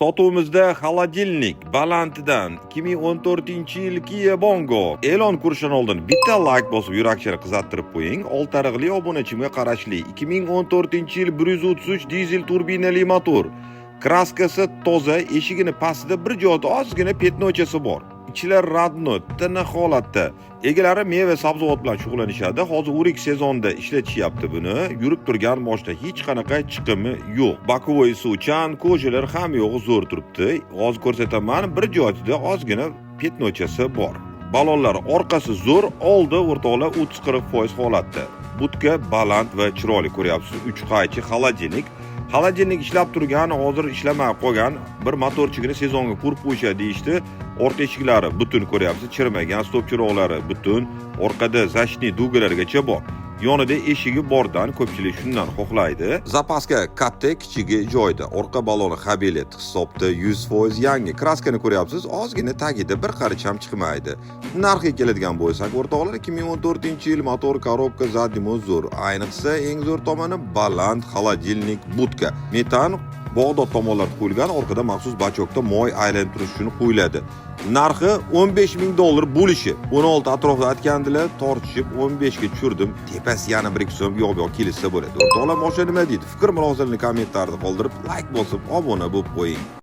Sotuvimizda xolodilnik balantidan 2014-yil Kia Bongo e'lon ko'rishdan oldin bitta like bosib yurakchani qizartirib qo'ying. Oltariqli obunachimga qarashli 2014-yil 133 dizel turbinali motor. Kraskasi toza, eshigini pastida bir joyda ozgina petnochasi bor. Ichlar radno, tiniq holatda. Egalari meva sabzavot bilan shug'ullanishadi. Hozir o'rik sezonida ishlatishyapti buni. Yurib turgan moshda hech qanaqa chiqimi yo'q. Bakovoy suvchan, ko'jalar ham yo'q, zo'r turibdi. Hozir ko'rsataman, bir joyda ozgina petnochasi bor. Balonlar orqasi zo'r, oldi o'rtoqlar 30-40% holatda. Budka baland va chiroyli ko'ryapsiz. 3 qaychi xolodilnik. Xolodilnik ishlab turgan, hozir ishlamay qolgan bir motorchigini sezonga qurib qo'yishadi deyishdi. Orqa eshiklari butun ko'ryapsiz, chirmagan, stop chiroqlari butun, orqada zashni dugalargacha bor. Yonida eshigi bordan ko'pchilik shundan xohlaydi. Zapaska katta, kichigi joyda. Orqa baloni habelet hisobda 100% yangi. Kraskani ko'ryapsiz, ozgina tagida bir qarich ham chiqmaydi. Narxiga keladigan bo'lsak, o'rtoqlar 2014-yil motor korobka zadimo zo'r. Ayniqsa eng zo'r tomoni baland xolodilnik budka. Metan Bog'dod tomonlarga qo'yilgan, orqada maxsus bachokda moy aylantirish uchun qo'yiladi. Narxi $15,000 bo'lishi. 16 atrofida aytgandilar, tortishib 15 ga tushirdim. Tepasi yana 1-2 so'm yo'q kelsa bo'ladi. O'rtoqlar, mashina nima deydi? Fikr mulohazalarini kommentarda qoldirib, like bosib, obuna bo'lib qo'ying.